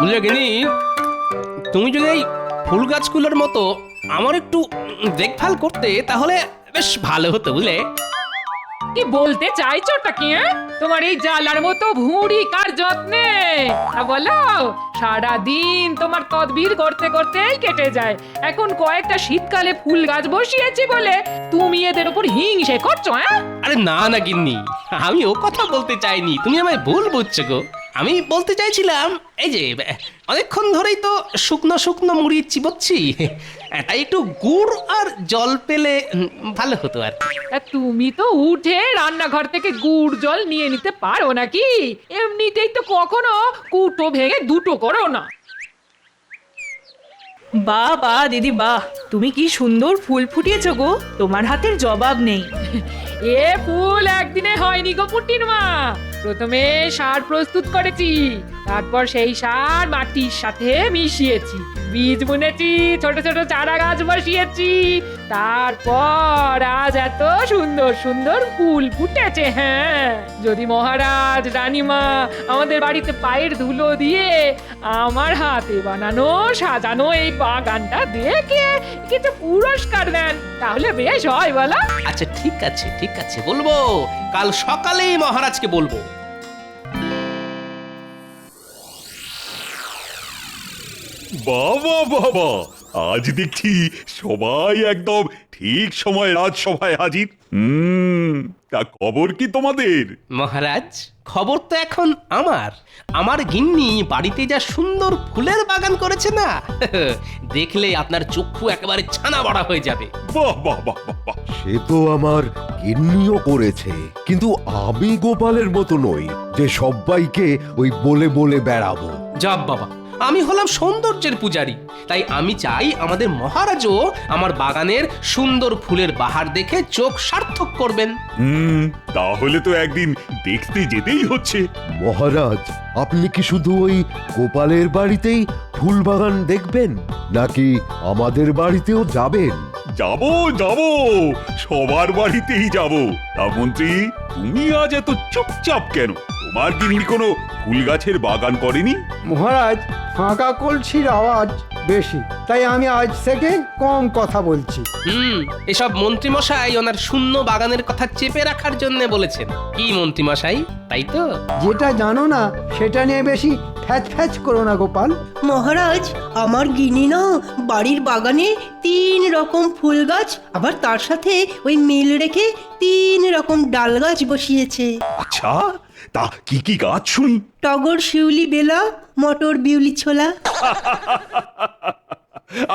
বুঝলে গিনি, তুমি যদি এই ফুল গাছগুলোর মতো আমার একটু দেখভাল করতে তাহলে বেশ ভালো হতো বুঝলে। কি বলতে চাইছোটা কি? তোমার এই জ্বালার মতো ভুঁড়ি কার যত্নে? বলো, সারা দিন তোমার তদবির করতে করতেই কেটে যায়। এখন কয়েকটা শীতকালে ফুল গাছ বসিয়েছি বলে তুমি এদের উপর হিংসে করছো? আরে না না গিন্নি, আমি ও কথা বলতে চাইনি, তুমি আমায় ভুল বুঝছো গো। আমি বলতে চাইছিলাম এই যে অনেকক্ষণ ধরেই তো শুকনো শুকনো মুড়ি চিবোচ্ছি, তাই একটু গুড় আর জল পেলে ভালো হতো আর কি। তুমি তো উঠে রান্নাঘর থেকে গুড় জল নিয়ে নিতে পারো নাকি? এমনিতেই তো কখনো কুটো ভেঙে দুটো করো না। বাহ বাহ দিদি বাহ, তুমি কি সুন্দর ফুল ফুটিয়েছো গো, তোমার হাতের জবাব নেই। এ ফুল একদিনে হয়নি গো পুটির মা। প্রথমে সার প্রস্তুত করেছি, তারপর সেই সার মাটির সাথে মিশিয়েছি, বীজ বুনেছি, ছোট ছোট চারা গাছ বসিয়েছি, তারপর আজ এত সুন্দর সুন্দর ফুল ফুটেছে। হ্যাঁ, যদি মহারাজ রানীমা আমাদের বাড়িতে পায়ের ধুলো দিয়ে আমার হাতে বানানো সাজানো এই বাগানটা দেখে কিছু পুরস্কার দেন তাহলে বেশ হয় বলো। আচ্ছা ঠিক আছে ঠিক আছে, বলবো, কাল সকালেই মহারাজকে বলবো। বাবা বাবা, আজ দেখছি সবাই একদম ঠিক সময় রাজসভায় হাজির। তা খবর কি তোমাদের? মহারাজ, খবর তো এখন আমার গিন্নি বাড়িতে যা সুন্দর ফুলের বাগান করেছে না, দেখলে আপনার চক্ষু একেবারে ছানা বড়া হয়ে যাবে। বাহ বাহ বাহ বাহ বাহ। সে তো আমার গিন্নিও করেছে, কিন্তু আমি গোপালের মতো নই যে সবাইকে ওই বলে বলে বেড়াবো। যাব বাবা, আমি হলাম সৌন্দর্যের পূজারী, তাই আমি চাই আমাদের মহারাজও আমার বাগানের সুন্দর ফুলের বাহার দেখে চোখ সার্থক করবেন। তাহলে তো একদিন দেখতে যেতেই হচ্ছে। মহারাজ, আপনি কি শুধু ওই গোপালের বাড়িতেই ফুল বাগান দেখবেন, নাকি আমাদের বাড়িতেও যাবেন? যাব যাব, সবার বাড়িতেই যাব। তা মন্ত্রী, তুমি আজ এত চুপচাপ কেন? তোমার গিন্নি কোনো ফুল গাছের বাগান করেনি? মহারাজ, ফাঁকা কলসির আওয়াজ বেশি, তাই আমি আজ থেকে কম কথা বলছি। এসব মন্ত্রীমশাই ওনার শূন্য বাগানের কথা চেপে রাখার জন্য বলেছেন। কি মন্ত্রীমশাই, তাই তো? যেটা জানো না সেটা নিয়ে বেশি ফ্যাচ ফ্যাচ করো না গোপাল। মহারাজ, আমার গিনি না বাড়ির বাগানে 3 রকম ফুল গাছ, আবার তার সাথে ওই মিল রেখে 3 রকম ডাল গাছ বসিয়েছে। আচ্ছা, তা কি কি গাছ শুনি? টগর, শিউলি, বেলা, মটর, বিউলি, ছোলা।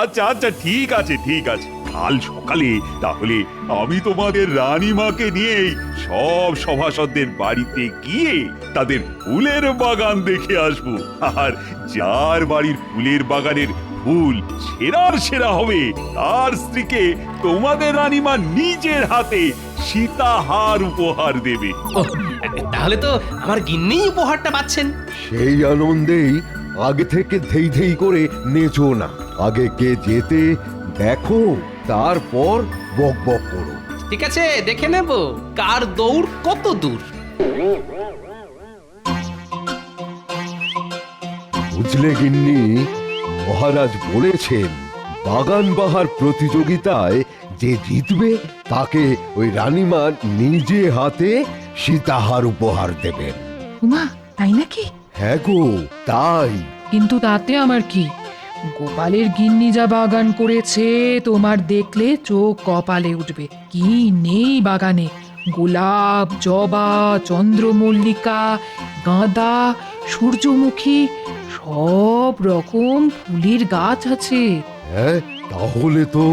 আচ্ছা আচ্ছা, ঠিক আছে ঠিক আছে, কাল সকালে তাহলে আমি তোমাদের রানীমাকে নিয়ে সব সভাসদদের বাড়িতে গিয়ে তাদের ফুলের বাগান দেখে আসবো। আর যার বাড়ির ফুলের বাগানের ফুল সেরার সেরা হবে, তার স্ত্রীকে তোমাদের রানীমা নিজের হাতে সীতাহার উপহার দেবে। ওহ, তাহলে তো আমার গিন্নি উপহারটা পাচ্ছেন। সেই আনন্দেই আগে থেকে ধেই ধেই করে নেচো না, আগে কে যেতে দেখো, তারপর বক বক করো। ঠিক আছে, দেখে নেব কার দৌড় কত দূর। বুঝলে গিন্নি, মহারাজ বলেছেন বাগান বাহার প্রতিযোগিতায় যে জিতবে তাকে ওই রানীমা নিজে হাতে সীতাহার উপহার দেবেন। উমা, তাই নাকি? হ্যাঁ গো, তাই। কিন্তু তাতে আমার কি? গোপালের গিন্নি যা বাগান করেছে তোমার দেখলে চোখ কপালে উঠবে। কি নেই বাগানে! গোলাপ, জবা, চন্দ্রমল্লিকা, গাঁদা, সূর্যমুখী, সব রকম ফুলের গাছ আছে। হ্যাঁ, তাহলে তো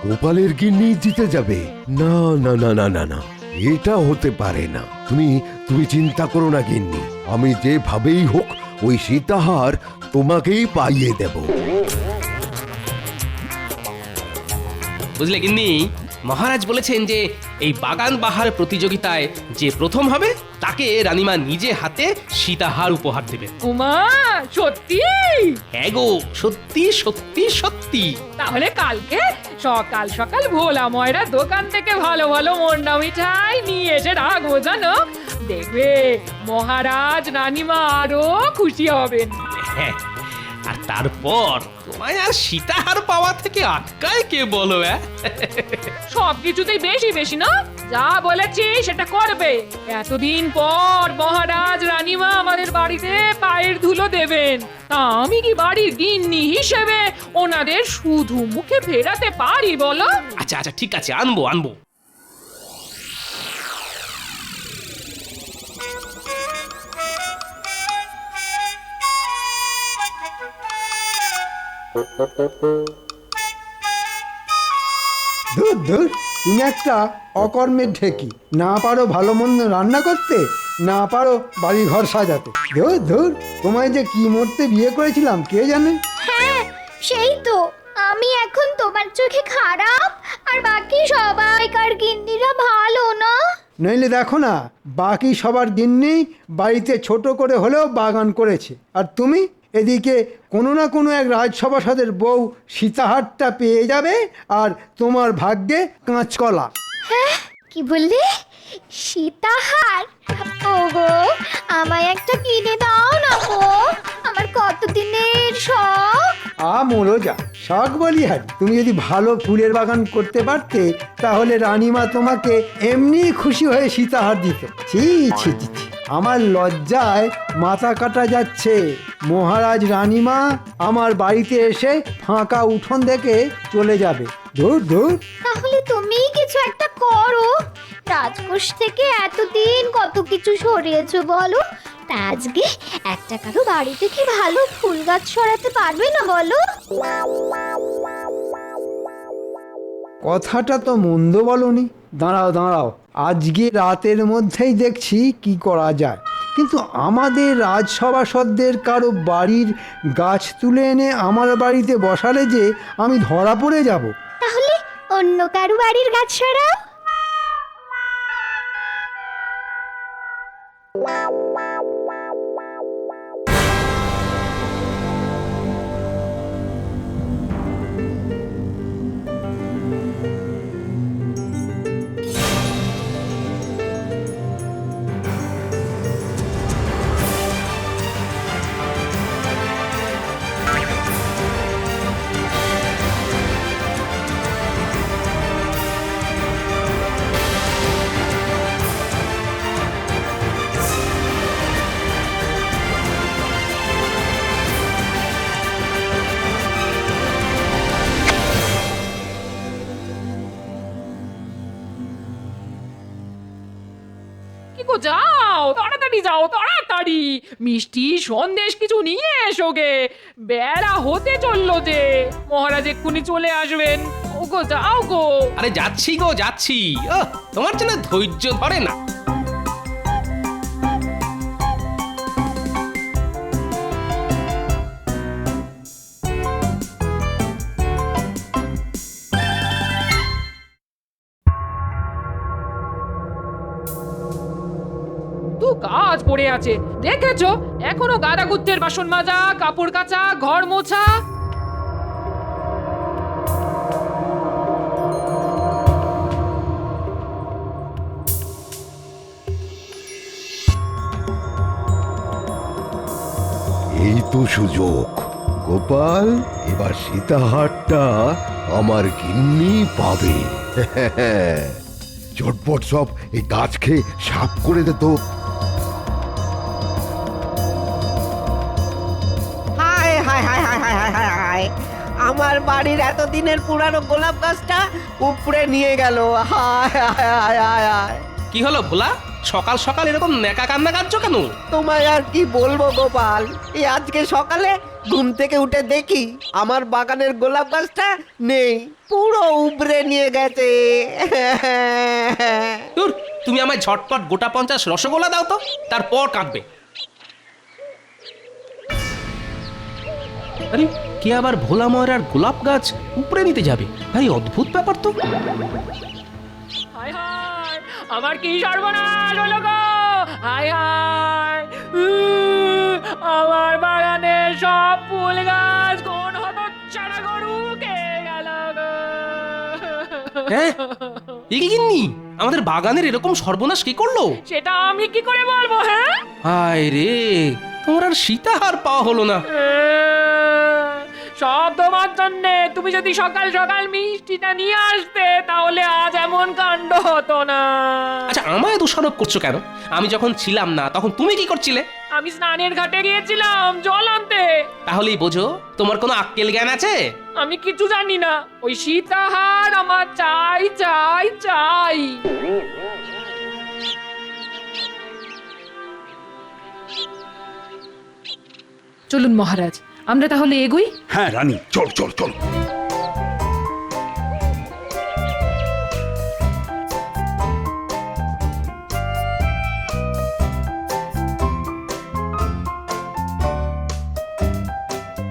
গোপালের গিন্নি জিতে যাবে। না না না না না না, এটা হতে পারে না। তুমি চিন্তা করো না গিন্নি, আমি যেভাবেই হোক ওই সীতাহার তোমাকেই পাইয়ে দেব। বুঝলে গিন্নি, মহারাজ বলেছেন যে এই বাগান বাহার প্রতিযোগিতায় যে প্রথম হবে তাকে রানীমা নিজে হাতে সীতাহার উপহার দেবে। উমা, সত্যি? হ্যাঁ গো, সত্যি সত্যি সত্যি। তাহলে কালকে সকাল সকাল ভোলা ময়রা দোকান থেকে ভালো ভালো মন্ডা মিঠাই নিয়ে এসে রাখবো, জানো? দেখবে মহারাজ রানীমা আরো খুশি হবেন। হ্যাঁ, তারপর তোমায় আর সীতাহার পাওয়া থেকে আটকায় কে বলো? সবকিছুতেই বেশি বেশি না, যা বলেছি সেটা করবে। এতদিন পর মহারাজ রানীমা আমাদের বাড়িতে পায়ের ধুলো দেবেন, তা আমি কি বাড়ির গিন্নি হিসেবে ওনাদের শুধু মুখে ফেরাতে পারি বলো? আচ্ছা আচ্ছা ঠিক আছে, আনবো আনবো। ধুর ধুর, তুমি একটা অকর্মের ঢেকি, না পারো ভালো মন্দ রান্না করতে, না পারো বাড়ি ঘর সাজাতে। ধুর ধুর, তোমায় যে কি মরতে বিয়ে করেছিলাম কে জানে। হ্যাঁ সেই তো, আমি এখন তোমার চোখে খারাপ আর বাকি সবাইকার গিন্নিরা ভালো না। নইলে দেখো না, বাকি সবার গিন্নি বাড়িতে ছোট করে হলেও বাগান করেছে, আর তুমি এদিকে কোনো না কোনো এক রাজসভাসদের বউ সীতাহারটা পেয়ে যাবে, আর তোমার ভাগ্যে কাঁচকলা। হ্যাঁ কি বললে? সীতাহার? ওগো আমায় একটা কিনে দাও না গো, আমার কতদিনের শখ। মোলো যা শখ বলি হারি, তুমি যদি ভালো ফুলের বাগান করতে পারতে তাহলে রানীমা তোমাকে এমনি খুশি হয়ে সীতাহার দিত। ছি ছি ছি ছি, আমার লজ্জায় মাথা কাটা যাচ্ছে। মহারাজ রানীমা আমার বাড়িতে এসে ফাঁকা উঠোন দেখে চলে যাবে। ধুর ধুর। তাহলে তুমিই কিছু একটা করো, রাজকোষ থেকে এতদিন কত কিছু সরিয়েছো বলো, তা আজকে একটা কারো বাড়িতে কি ভালো ফুল গাছ সরাতে পারবে না বলো? কথাটা তো মন্দ বলনি। দাঁড়াও দাঁড়াও, আজকে রাতের মধ্যেই দেখছি কি করা যায়। কিন্তু আমাদের রাজসভাসদের কারো বাড়ির গাছ তুলে এনে আমার বাড়িতে বসালে যে আমি ধরা পড়ে যাব। তাহলে অন্য কারো বাড়ির গাছ সরাও। কি গো, যাও তাড়াতাড়ি, যাও তাড়াতাড়ি, মিষ্টি সন্দেশ কিছু নিয়ে এসো গে, বেলা হতে চললো যে, মহারাজ এক্ষুনি চলে আসবেন। ও গো যাও গো। আরে যাচ্ছি গো যাচ্ছি, তোমার জন্য ধৈর্য ধরে না। কাজ পড়ে আছে দেখেছো, এখনো গাদা গুত্তের বাসন মাজা, কাপড় কাচা, ঘর মোছা। এই তো সুযোগ গোপাল, এবার সীতাহারটা আমার গিন্নি পাবে। চটপট সব এই গাছ খেয়ে সাফ করে দে তো। হায় হায় হায় হায় হায় হায় হায় হায়, আমার বাড়ির এতদিনের পুরানো গোলাপ গাছটা উপড়ে নিয়ে গেল। হায় হায় হায় হায় হায়। কি হলো ভোলা, সকাল সকাল এরকম নেকা কান্না কাঁদছো কেন? তোমায় আর কি বলবো গোপাল, এই আজকে সকালে ঘুম থেকে উঠে দেখি আমার বাগানের গোলাপ গাছটা নেই, পুরো উপড়ে নিয়ে গেছে। দূর, তুমি আমায় ঝটপট গোটা 50 রসগোল্লা দাও তো, তারপর কাঁদবে। আরে কে আবার ভোলা ময়রার গোলাপ গাছ উপরে নিতে যাবে? ভাই অদ্ভুত ব্যাপার তো। হায় হায়, আমার কি সর্বনাশ হলো গো, হায় হায়, আমার বাগানে সব ফুল গাছ কোন হতচ্ছাড়া গরু খেয়ে গেল গো। হ্যাঁ, এ কি গিন্নি, আমাদের বাগানের এরকম সর্বনাশ কি করলো? সেটা আমি কি করে বলবো? হ্যাঁ হায় রে, তোমার আর সীতাহার পাওয়া হলো না। সব তোমার জন্যে। তুমি যদি সকাল সকাল মিষ্টিটা নিয়ে আসতে তাহলে আজ এমন কাণ্ড হতো না। আচ্ছা আমায় দোষারোপ করছো কেন? আমি যখন ছিলাম না তখন তুমি কি করছিলে? আমি স্নানের ঘাটে গিয়েছিলাম জল আনতে। তাহলেই বোঝো তোমার কোনো আক্কেল জ্ঞান আছে? আমি কিছু জানি না, ওই সীতাহার আমার চাই চাই চাই। চলুন মহারাজ, আমরা তাহলে এগোই। হ্যাঁ রানী, চল চল চল।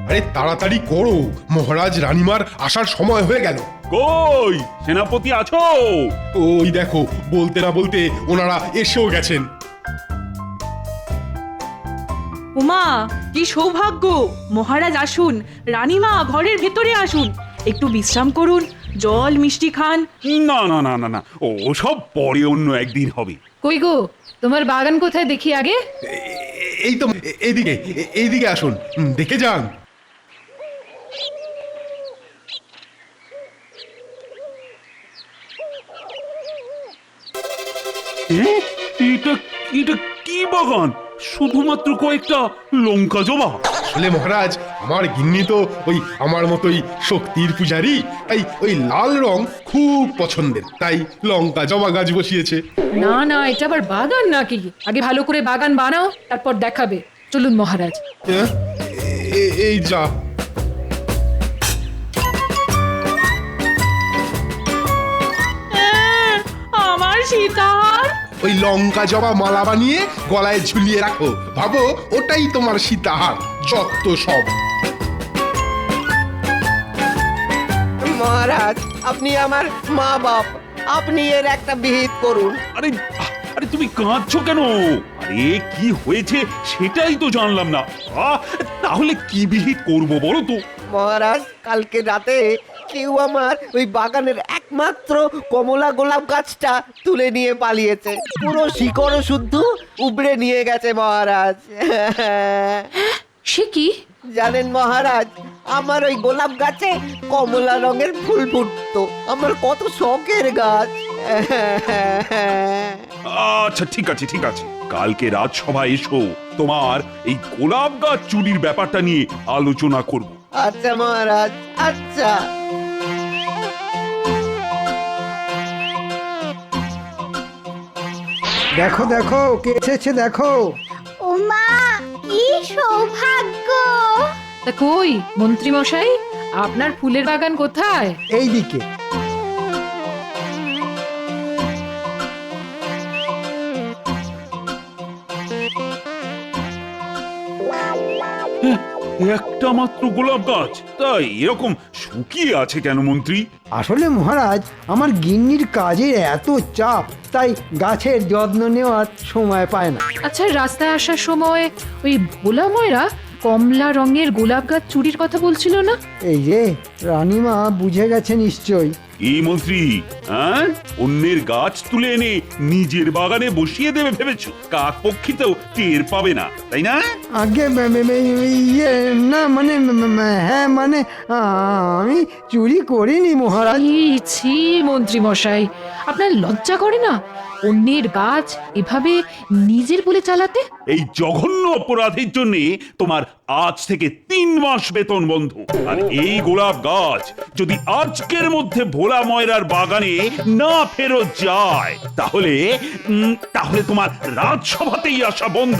আরে তাড়াতাড়ি করো, মহারাজ রানীমার আসার সময় হয়ে গেল। কই সেনাপতি আছো? ওই দেখো, বলতে না বলতে ওনারা এসেও গেছেন। উমা, কি সৌভাগ্য! মহারাজ আসুন, রানীমা ঘরের ভেতরে আসুন, একটু বিশ্রাম করুন, জল মিষ্টি খান। না না না না না, ও সব পরে অন্য একদিন হবে। কই গো, তোমার বাগান কোথায় দেখি আগে? এই তো এইদিকে, এইদিকে আসুন, দেখে যান। এটা এটা কি বাগান? শুধুমাত্র কয়েকটা লঙ্কা জবা? আসলে মহারাজ, আমার গিন্নি তো ওই আমার মতোই শক্তির পূজারী, তাই ওই লাল রং খুব পছন্দের, তাই লঙ্কা জবা গাছ বসিয়েছে। না না, এটা আবার বাগান নাকি? আগে ভালো করে বাগান বানাও, তারপর দেখাবে। চলুন মহারাজ। এই যা। আমার সীতাহার! ওই লঙ্কা জবা মালা বানিয়ে গলায় ঝুলিয়ে রাখো, ভাবো ওটাই তোমার সীতাহার। যত সব। মহারাজ, আপনি আমার মা বাপ, আপনি এর একটা বিহিত করুন। আরে আরে তুমি কাঁদছো কেন? আরে কি হয়েছে সেটাই তো জানলাম না। তাহলে কি বিহিত করব বলো তো? মহারাজ, কালকে রাতে কেউ আমার ওই বাগানের একমাত্র কমলা গোলাপ গাছটা তুলে নিয়ে পালিয়েছে। পুরো শিকড় শুদ্ধ উবড়ে নিয়ে গেছে মহারাজ। সে কি? জানেন মহারাজ, আমার ওই গোলাপ গাছে কমলা রঙের ফুল ফুটতো। আমার কত শখের গাছ। আচ্ছা ঠিক আছে ঠিক আছে, কালকে রাজসভায় এসো, তোমার এই গোলাপ গাছ চুরির ব্যাপারটা নিয়ে আলোচনা করব। আচ্ছা মহারাজ, আচ্ছা। দেখো দেখো, কে এসেছে দেখো। ওমা, কি সৌভাগ্য! তা কই মন্ত্রী মশাই, আপনার ফুলের বাগান কোথায়? এই দিকে। একটা মাত্র গোলাপ গাছ, তাই এরকম শুকিয়ে আছে কেন মন্ত্রী? আসলে মহারাজ, আমার গিন্নির কাজের এত চাপ, তাই গাছের যত্ন নেওয়ার সময় পায় না। আচ্ছা, রাস্তায় আসার সময় ওই ভোলা ময়রা কমলা রঙের গোলাপ গাছ চুরির কথা বলছিল না? এই যে রানীমা বুঝে গেছে নিশ্চয়ই। এই মন্ত্রী, হ্যাঁ, অন্যের গাছ তুলে এনে নিজের বাগানে বসিয়ে দেবে ভেবেছো? কাক পক্ষীতেও টের পাবে না, তাই না? আগে ইয়ে না, মানে হ্যাঁ মানে আমি চুরি করিনি মহারাজ। ছি মন্ত্রী মশাই, আপনার লজ্জা করে না অন্যের গাছ এভাবে নিজের বলে চালাতে? এই জঘন্য অপরাধের জন্য তোমার আজ থেকে 3 মাস বেতন বন্ধ। আর এই গোলাপ গাছ যদি আজকের মধ্যে ভোলা ময়রার বাগানে না ফেরত যায়, তাহলে তাহলে তোমার রাজসভাতেই আসা বন্ধ।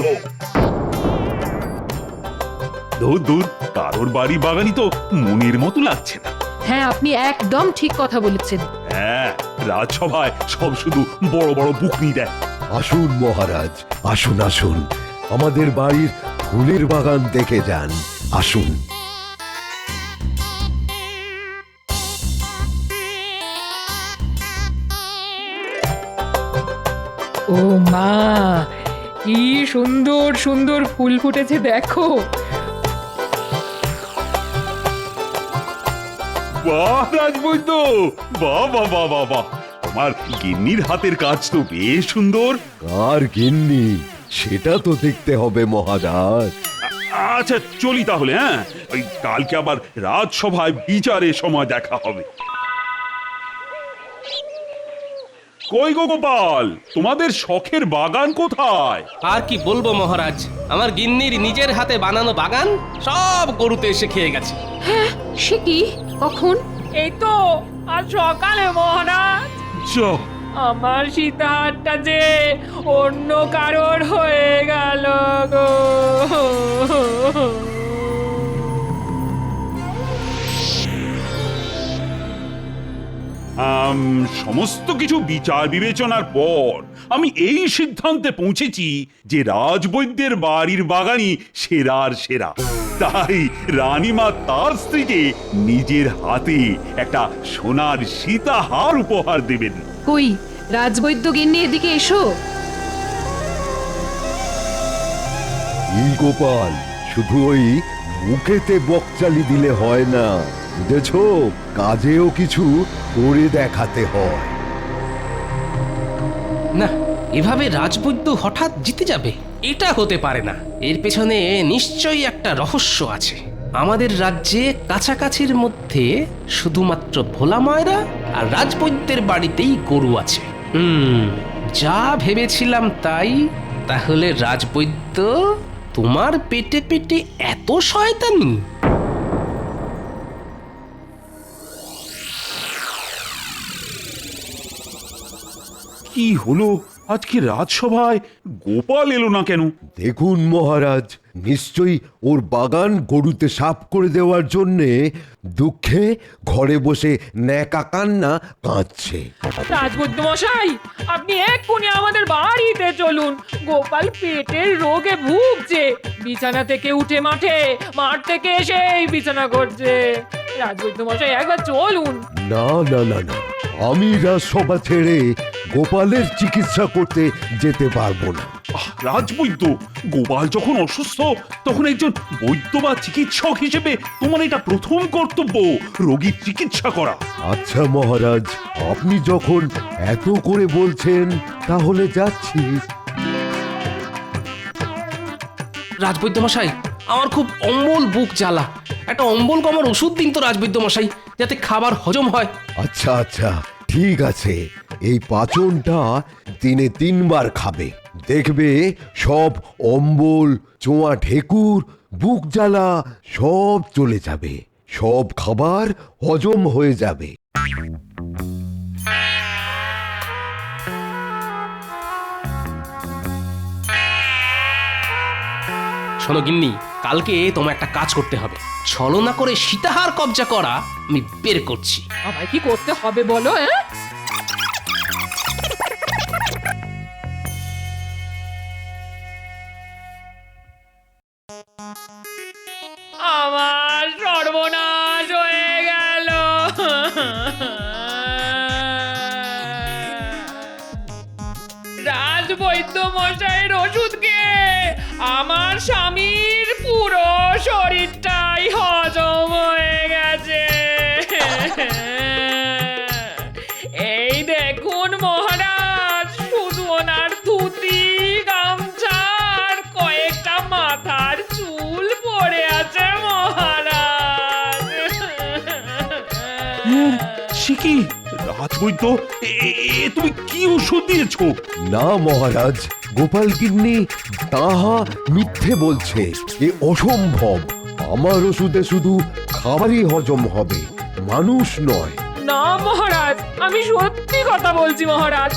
দূর দূর, কারোর বাড়ি বাগানই তো মনের মতো লাগছে না। হ্যাঁ, আপনি একদম ঠিক কথা বলেছেন। হ্যাঁ, রাজসভায় সব শুধু বড় বড় বুকনি দেয়। আসুন মহারাজ, আসুন আসুন, আমাদের বাড়ির ফুলের বাগান দেখে যান, আসুন। ও মা, কি সুন্দর সুন্দর ফুল ফুটেছে দেখো। বাহ রাজবৈদ্য, বাহ বাহ বাহ বাহ বাহ, তোমার গিন্নির হাতের কাজ তো বেশ সুন্দর। কার গিন্নি সেটা তো দেখতে হবে মহারাজ। আচ্ছা চলি তাহলে, হ্যাঁ? ওই কালকে আবার রাজসভায় বিচারের সময় দেখা হবে। কই গো গোপাল, তোমাদের শখের বাগান কোথায়? আর কি বলবো মহারাজ, আমার গিন্নির নিজের হাতে বানানো বাগান সব গরুতে এসে খেয়ে গেছে। হ্যাঁ, সে কি? কখন? এই তো আজ সকালে মহারাজ। যা, আমার সীতাহারটা যে অন্য কারোর হয়ে গেল গো। সমস্ত কিছু বিচার বিবেচনার পর আমি এই সিদ্ধান্তে পৌঁছেছি যে রাজবৈদ্যের বাড়ির বাগানই সেরার সেরা। তাই রানীমা তার স্ত্রীকে নিজের হাতে একটা সোনার সীতাহার উপহার দেবেন। কই রাজবৈদ্য গিন্নি, এদিকে এসো। এই গোপাল, শুধু ওই মুখেতে বকচালি দিলে হয় না, বুঝেছ? কাজেও কিছু করে দেখাতে হয়। না, এভাবে রাজবৈদ্য হঠাৎ জিতে যাবে এটা হতে পারে না। এর পেছনে নিশ্চয়ই একটা রহস্য আছে। আমাদের রাজ্যে কাছাকাছির মধ্যে শুধুমাত্র ভোলা ময়রা আর রাজবৈদ্যের বাড়িতেই গরু আছে। যা ভেবেছিলাম তাই। তাহলে রাজবৈদ্য, তোমার পেটে পেটে এত শয়তানি? কি হলো আজকে রাজসভায় গোপাল এলো না কেন? দেখুন মহারাজ, নিশ্চয়ই ওর বাগান গরুতে সাফ করে দেওয়ার জন্যে দুঃখে ঘরে বসে ন্যাকা কান্না কাঁদছে। রাজবৈদ্য মশাই, আপনি এক্ষুনি আমাদের বাড়িতে চলুন। গোপাল পেটের রোগে ভুগছে, বিছানা থেকে উঠে মাঠ থেকে এসেই বিছানা করছে। রাজবৈদ্য মশাই, একবার চলুন। না না না না, আমি রাজসভা ছেড়ে গোপালের চিকিৎসা করতে যেতে পারবো না। রাজবৈদ্য, গোপাল যখন অসুস্থ তখন একজন বৈদ্য বা চিকিৎসক হিসেবে তোমার এটা প্রথম কর্তব্য, রোগীর চিকিৎসা করা। আচ্ছা মহারাজ, আপনি যখন এত করে বলছেন তাহলে যাচ্ছি। রাজবৈদ্য মশাই, আমার খুব অম্বল বুক জ্বালা, একটা অম্বল কমার ওষুধ দিন তো রাজবৈদ্য মশাই, যাতে খাবার হজম হয়। আচ্ছা আচ্ছা, ঠিক আছে। এই পাচনটা দিনে 3 বার খাবে, দেখবে সব অম্বল, চোয়া ঢেকুর, বুক জ্বালা সব চলে যাবে, সব খাবার হজম হয়ে যাবে। শোনো গিন্নি, কালকে তোমার একটা কাজ করতে হবে। ছলনা করে সীতাহার কবজা করা আমি বের করছি। আমায় কি করতে হবে বলো? আমার সর্বনাশ হয়ে গেল। রাজবৈদ্য মশাইয়ের ওষুধ খেয়ে আমার স্বামীর পুরো শরীরটাই হজম হয়ে গেছে। এই দেখুন মহারাজ, শুধু ওনার ধুতি, গামছার কয়েকটা মাথার চুল পড়ে আছে মহারাজ। সে কি রাজবৈদ্য, তুমি কি ওষুধ দিয়েছো? না মহারাজ, গোপাল গিন্নি তাহা মিথ্যে বলছে, এ অসম্ভব। আমার ওষুধে শুধু খাবারই হজম হবে, মানুষ নয়। না মহারাজ, আমি সত্যি কথা বলছি মহারাজ।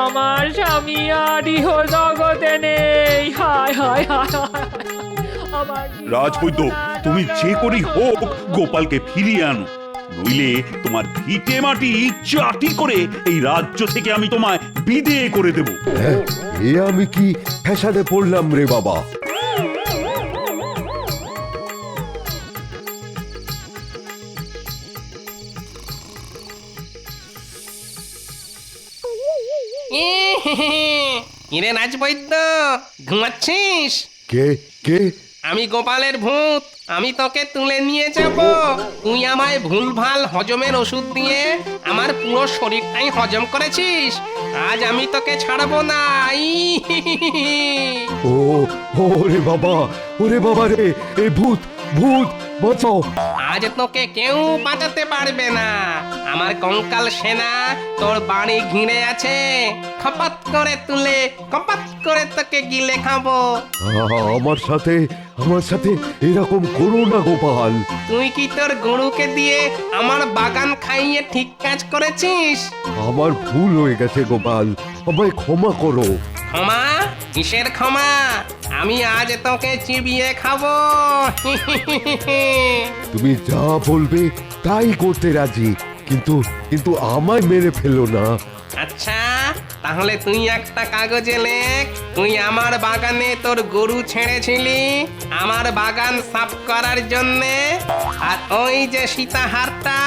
আমার স্বামী আর ইহ জগতে নেই। হায় হায় হায় হায়। আমার রাজবৈদ্য, তুমি যে করেই হোক গোপালকে ফিরিয়ে আনো, নইলে তোমার ভিটে মাটি চাটি করে এই রাজ্য থেকে আমি তোমায় বিদেয় করে দেব। হ্যাঁ, এ আমি কি ফ্যাসাদে পড়লাম রে বাবা? কিরে রাজবৈদ্য, ঘুমাচ্ছিস? কে কে? আমি গোপালের ভূত, আমি তোকে তুলে নিয়ে যাব। তুই আমায় ভুলভাল হজমের ওষুধ দিয়ে আমার পুরো শরীরটাই হজম করেছিস। আজ আমি তোকে ছাড়বো না। ও ওরে বাবা রে, এ ভূত ভূত বাঁচাও। আজ তোকে কেউ বাঁচাতে পারবে না। আমার কঙ্কাল সেনা তোর বাড়ি ঘিরে আছে। খপাত করে তুলে কপাত করে তোকে গিলে খাবো। আমার সাথে এরকম করো না গোপাল। তুই কি তোর গরুকে দিয়ে আমার বাগান খাইয়ে ঠিক কাজ করেছিস? আমার ভুল হয়ে গেছে গোপাল, আমায় ক্ষমা করো। ক্ষমা? কিসের ক্ষমা? আমি আজ তোকে চিবিয়ে খাবো। তুমি যা বলবে তাই করতে রাজি, কিন্তু আমায় মেরে ফেলো না। আচ্ছা, তাহলে তুই একটা কাগজে লেখ। তুই আমার বাগানে তোর গরু ছেড়েছিলি আমার বাগান সাফ করার জন্যে, আর ওই যে সীতাহারটা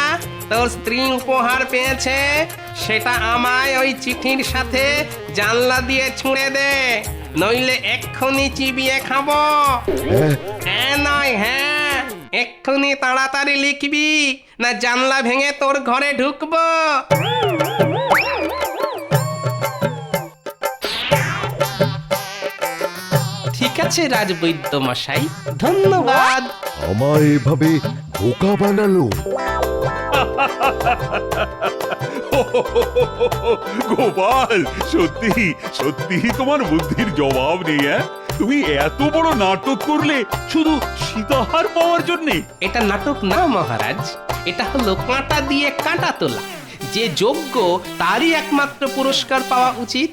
তোর স্ত্রী উপহার পেয়েছে সেটা আমায় ওই চিঠির সাথে জানলা দিয়ে ছুঁড়ে দে, নইলে এক্ষুনি চিবিয়ে খাবো। হ্যাঁ, হ্যাঁ নয় হ্যাঁ, এক্ষুনি তাড়াতাড়ি লিখবি, না জানলা ভেঙে তোর ঘরে ঢুকবো। ঠিক আছে রাজবৈদ্য মশাই, ধন্যবাদ। আমায় এভাবে বোকা বানালো। গোপাল, সত্যি সত্যি তোমার বুদ্ধির জবাব নেই। তুমি এত বড় নাটক করলে শুধু সীতাহার পাওয়ার জন্যে? এটা নাটক না মহারাজ, এটা হলো কাঁটা দিয়ে কাঁটা তোলা। যে যোগ্য তারই একমাত্র পুরস্কার পাওয়া উচিত।